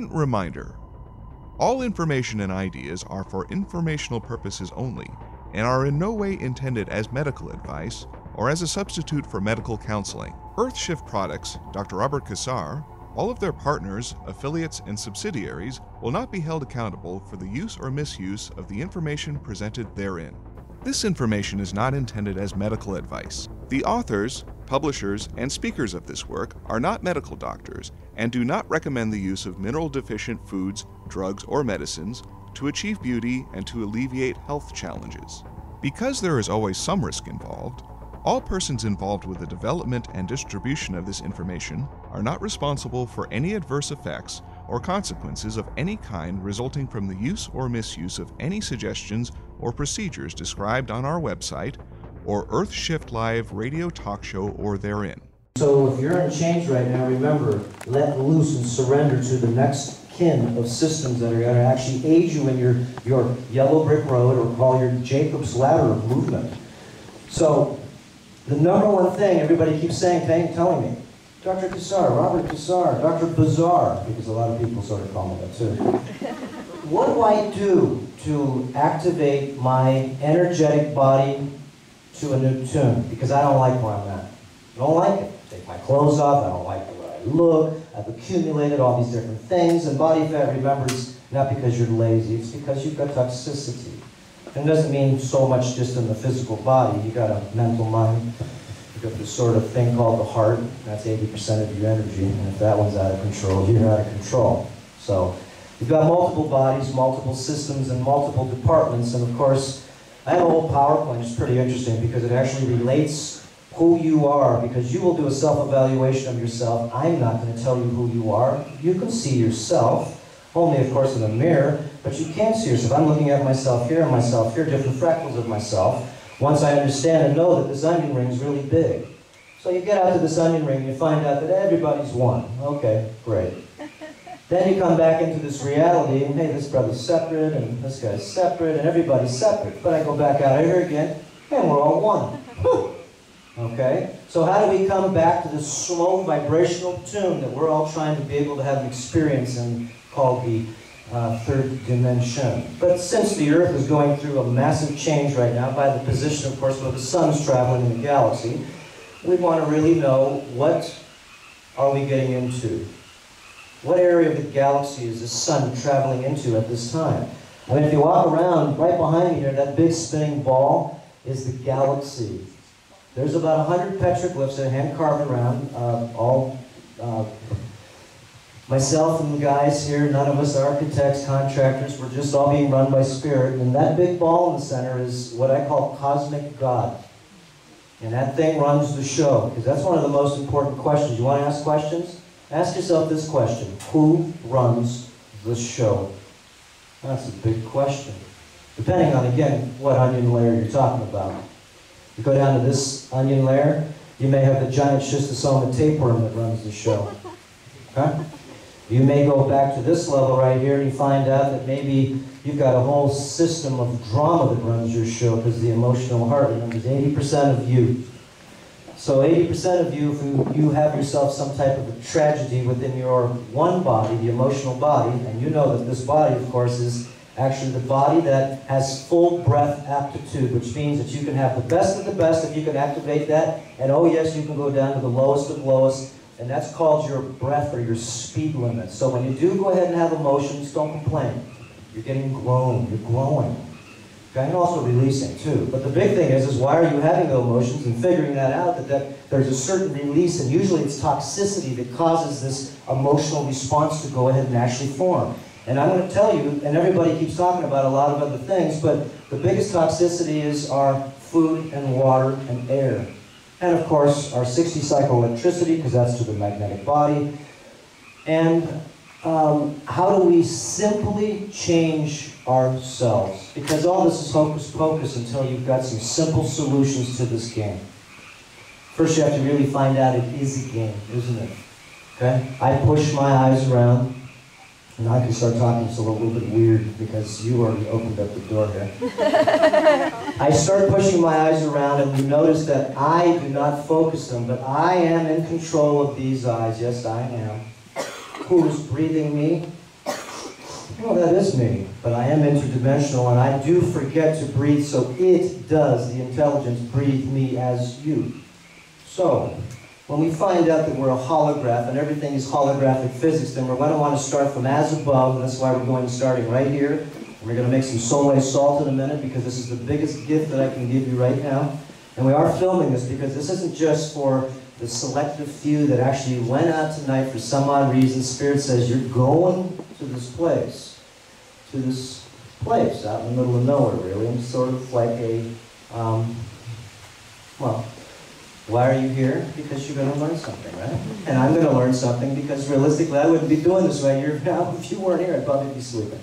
important reminder. All information and ideas are for informational purposes only and are in no way intended as medical advice or as a substitute for medical counseling. Earthshift Products, Dr. Robert Cassar, all of their partners, affiliates, and subsidiaries will not be held accountable for the use or misuse of the information presented therein. This information is not intended as medical advice. The authors, publishers, and speakers of this work are not medical doctors and do not recommend the use of mineral-deficient foods, drugs, or medicines to achieve beauty and to alleviate health challenges. Because there is always some risk involved, all persons involved with the development and distribution of this information are not responsible for any adverse effects or consequences of any kind resulting from the use or misuse of any suggestions or procedures described on our website or Earthshift Live radio talk show or therein. So if you're in change right now, remember, let loose and surrender to the next kin of systems that are going to actually aid you in your yellow brick road, or call your Jacob's ladder of movement. So the number one thing everybody keeps saying, telling me, Dr. Cassar, Robert Cassar, Dr. Bizarre, because a lot of people sort of call me that too. What do I do to activate my energetic body to a new tune? Because I don't like where I'm at. I don't like it. Take my clothes off, I don't like the way I look, I've accumulated all these different things, and body fat, remember, it's not because you're lazy, it's because you've got toxicity. And it doesn't mean so much just in the physical body, you got a mental mind, you've got this sort of thing called the heart, that's 80% of your energy, and if that one's out of control, you're out of control. So, you've got multiple bodies, multiple systems, and multiple departments, and of course, I have a whole PowerPoint, it's pretty interesting because it actually relates who you are, because you will do a self-evaluation of yourself. I'm not going to tell you who you are. You can see yourself, only of course in the mirror, but you can't see yourself. I'm looking at myself here and myself here, different fractals of myself. Once I understand and know that this onion ring is really big. So you get out to this onion ring and you find out that everybody's one. Okay, great. Then you come back into this reality, and hey, this brother's separate, and this guy's separate, and everybody's separate. But I go back out here again, and we're all one. Okay? So how do we come back to this slow vibrational tune that we're all trying to be able to have an experience in, called the third dimension? But since the Earth is going through a massive change right now by the position, of course, where the sun's traveling in the galaxy, we want to really know, what are we getting into? What area of the galaxy is the sun traveling into at this time? I mean, if you walk around, right behind me here, that big spinning ball is the galaxy. There's about 100 petroglyphs that are hand-carved around, myself and the guys here, none of us are architects, contractors, we're just all being run by spirit, and that big ball in the center is what I call cosmic God. And that thing runs the show, because that's one of the most important questions. You want to ask questions? Ask yourself this question: who runs the show? That's a big question. Depending on, again, what onion layer you're talking about. You go down to this onion layer, you may have the giant schistosoma tapeworm that runs the show. Okay? You may go back to this level right here and you find out that maybe you've got a whole system of drama that runs your show, because the emotional heart, remember, is 80% of you. So 80% of you, if you have yourself some type of a tragedy within your one body, the emotional body, and you know that this body, of course, is actually the body that has full breath aptitude, which means that you can have the best of the best if you can activate that, and oh yes, you can go down to the lowest of lowest, and that's called your breath or your speed limit. So when you do go ahead and have emotions, don't complain. You're getting grown, you're growing. Okay, and also releasing too. But the big thing is why are you having the emotions, and figuring that out, that there's a certain release, and usually it's toxicity that causes this emotional response to go ahead and actually form. And I'm going to tell you, and everybody keeps talking about a lot of other things, but the biggest toxicity is our food and water and air. And of course, our 60 cycle electricity, because that's to the magnetic body. And how do we simply change ourselves? Because all this is hocus pocus until you've got some simple solutions to this game. First, you have to really find out it is a game, isn't it? Okay? I push my eyes around. And I can start talking just a little bit weird because you already opened up the door here. I start pushing my eyes around, and you notice that I do not focus them, but I am in control of these eyes. Yes, I am. Who is breathing me Well, that is me, but I am interdimensional, and I do forget to breathe, so it does, the intelligence, breathe me as you. So, when we find out that we're a holograph and everything is holographic physics, then we're going to want to start from as above, and that's why we're going to starting right here. And we're going to make some Soleil salt in a minute, because this is the biggest gift that I can give you right now. And we are filming this because this isn't just for the selective few that actually went out tonight for some odd reason. Spirit says you're going to this place out in the middle of nowhere, really. And sort of like a, well, why are you here? Because you're going to learn something, right? And I'm going to learn something because realistically I wouldn't be doing this right here now. If you weren't here, I'd probably be sleeping.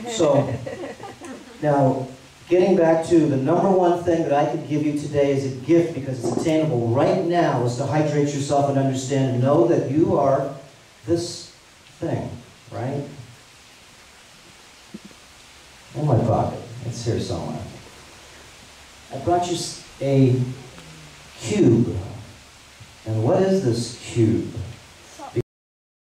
So, now, getting back to the number one thing that I could give you today as a gift, because it's attainable right now, is to hydrate yourself and understand and know that you are this thing, right? In my pocket. It's here somewhere. I brought you a cube. And what is this cube? Because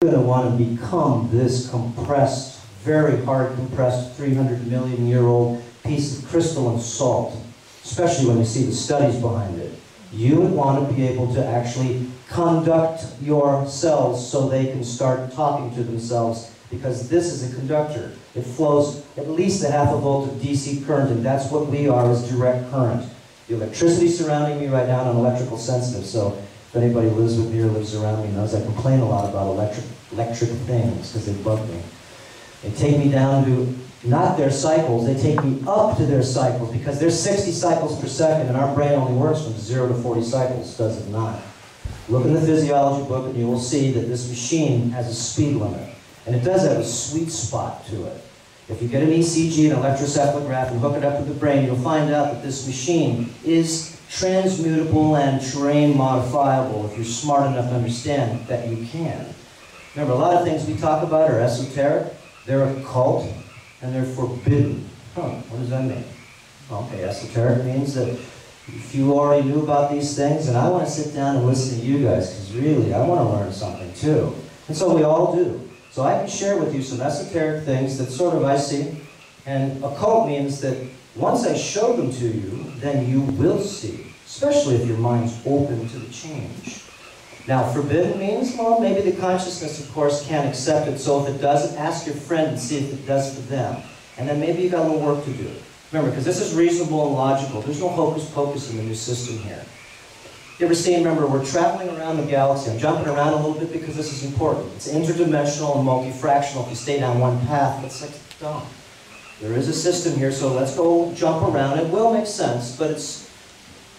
you're going to want to become this compressed, very hard compressed, 300 million year old piece of crystalline salt, especially when you see the studies behind it. You would want to be able to actually conduct your cells so they can start talking to themselves, because this is a conductor. It flows at least a half a volt of DC current, and that's what we are, is direct current. The electricity surrounding me right now, I'm electrical sensitive, so if anybody lives with me or lives around me knows I complain a lot about electric things because they bug me. They take me down to not their cycles, they take me up to their cycles, because there's 60 cycles per second, and our brain only works from 0 to 40 cycles, does it not? Look in the physiology book and you will see that this machine has a speed limit, and it does have a sweet spot to it. If you get an ECG, an electroencephalograph, and hook it up to the brain, you'll find out that this machine is transmutable and terrain modifiable if you're smart enough to understand that you can. Remember, a lot of things we talk about are esoteric, they're occult, and they're forbidden. What does that mean? Okay, esoteric means that if you already knew about these things, and I want to sit down and listen to you guys, because really, I want to learn something too. And so we all do. So I can share with you some esoteric things that sort of I see, and occult means that once I show them to you, then you will see, especially if your mind's open to the change. Now, forbidden means, well, maybe the consciousness, of course, can't accept it, so if it doesn't, ask your friend and see if it does for them. And then maybe you've got a little work to do. Remember, because this is reasonable and logical. There's no hocus pocus in the new system here. You ever seen, remember, we're traveling around the galaxy. I'm jumping around a little bit because this is important. It's interdimensional and multifractional. If you stay down one path, it's like dumb. There is a system here, so let's go jump around. It will make sense, but it's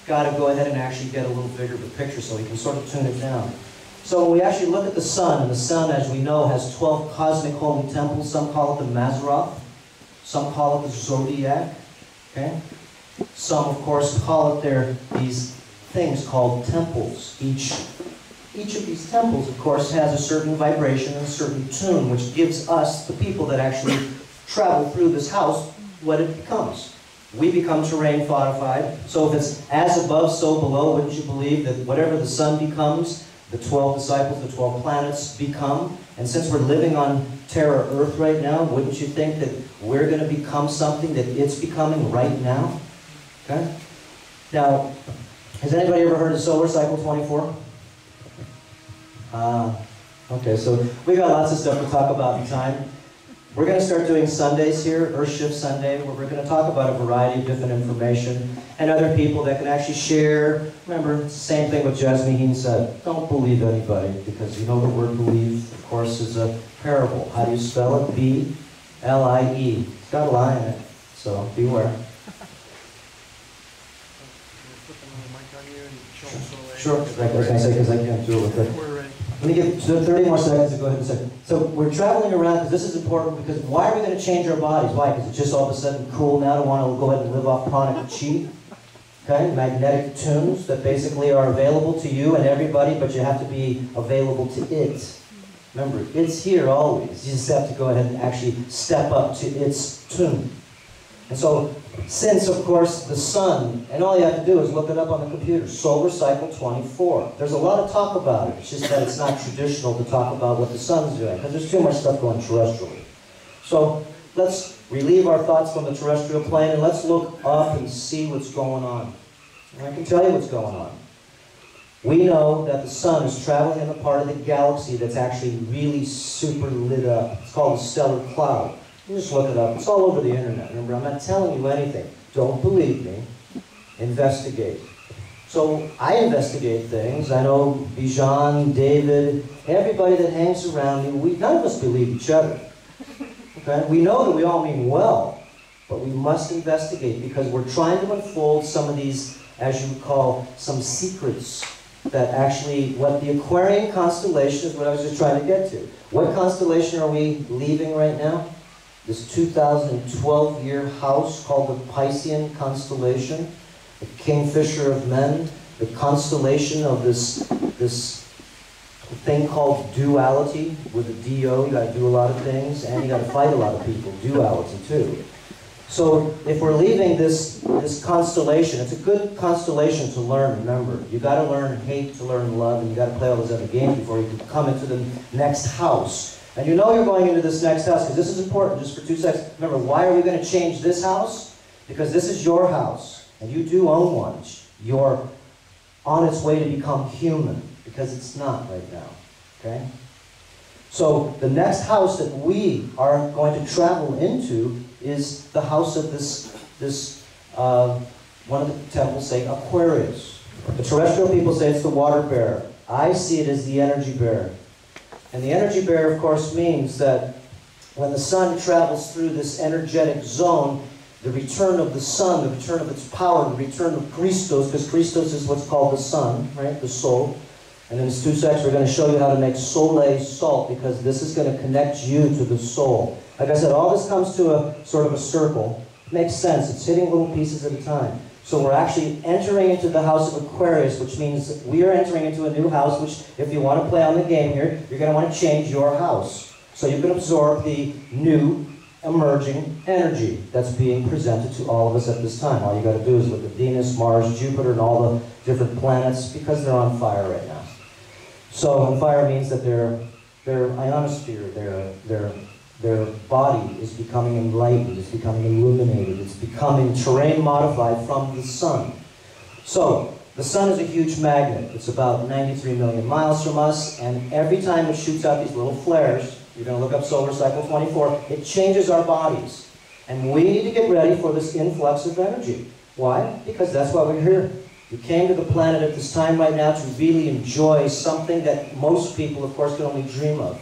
got to go ahead and actually get a little bigger of a picture so we can sort of tune it down. So when we actually look at the sun, and the sun, as we know, has 12 cosmic holy temples. Some call it the Mazzaroth. Some call it the Zodiac. Okay? Some, of course, call it these things called temples. Each of these temples, of course, has a certain vibration and a certain tune, which gives us, the people that actually travel through this house, what it becomes. We become terrain fortified. So if it's as above, so below, wouldn't you believe that whatever the sun becomes, the 12 disciples, the 12 planets become? And since we're living on Terra Earth right now, wouldn't you think that we're going to become something that it's becoming right now? Okay? Now, has anybody ever heard of solar cycle 24? Okay, so we got lots of stuff to talk about in time. We're going to start doing Sundays here, Earth Shift Sunday, where we're going to talk about a variety of different information and other people that can actually share. Remember, same thing with Jasmine said, don't believe anybody, because you know the word believe, of course, is a parable. How do you spell it? B-L-I-E. It's got a lie in it, so beware. Sure, like I was going to say, because I can't do it with it. Let me give 30 more seconds to go ahead and say. So we're traveling around, because this is important, because why are we going to change our bodies? Why? Because it's just all of a sudden cool now to want to go ahead and live off pranic chi. Okay? Magnetic tunes that basically are available to you and everybody, but you have to be available to it. Remember, it's here always. You just have to go ahead and actually step up to its tune. And so, since, of course, the sun, and all you have to do is look it up on the computer, solar cycle 24. There's a lot of talk about it. It's just that it's not traditional to talk about what the sun's doing, because there's too much stuff going terrestrially. So let's relieve our thoughts from the terrestrial plane and let's look up and see what's going on. And I can tell you what's going on. We know that the sun is traveling in a part of the galaxy that's actually really super lit up. It's called a stellar cloud. You just look it up. It's all over the internet. Remember, I'm not telling you anything. Don't believe me. Investigate. So I investigate things. I know Bijan, David, everybody that hangs around me, none of us believe each other. Okay? We know that we all mean well, but we must investigate because we're trying to unfold some of these, as you would call, some secrets that actually, what the Aquarian constellation is what I was just trying to get to. What constellation are we leaving right now? This 2012-year house called the Piscean constellation, the Kingfisher of Men, the constellation of this thing called duality with a D-O. You got to do a lot of things, and you got to fight a lot of people. Duality too. So if we're leaving this constellation, it's a good constellation to learn. Remember, you got to learn hate to learn love, and you got to play all those other games before you can come into the next house. And you know you're going into this next house because this is important. Just for 2 seconds, remember, why are we going to change this house? Because this is your house, and you do own one. You're on its way to become human because it's not right now. Okay. So the next house that we are going to travel into is the house of one of the temples say Aquarius. The terrestrial people say it's the water bearer. I see it as the energy bearer. And the energy bearer, of course, means that when the sun travels through this energetic zone, the return of the sun, the return of its power, the return of Christos, because Christos is what's called the sun, right, the soul. And in these 2 seconds, we're going to show you how to make sole salt, because this is going to connect you to the soul. Like I said, all this comes to a sort of a circle. It makes sense. It's hitting little pieces at a time. So we're actually entering into the house of Aquarius, which means we are entering into a new house, which if you want to play on the game here, you're going to want to change your house. So you can absorb the new emerging energy that's being presented to all of us at this time. All you got to do is look at Venus, Mars, Jupiter, and all the different planets because they're on fire right now. So on fire means that their ionosphere, their body is becoming enlightened, it's becoming illuminated, it's becoming terrain modified from the sun. So the sun is a huge magnet. It's about 93 million miles from us, and every time it shoots out these little flares, you're going to look up solar cycle 24, it changes our bodies. And we need to get ready for this influx of energy. Why? Because that's why we're here. We came to the planet at this time right now to really enjoy something that most people, of course, can only dream of.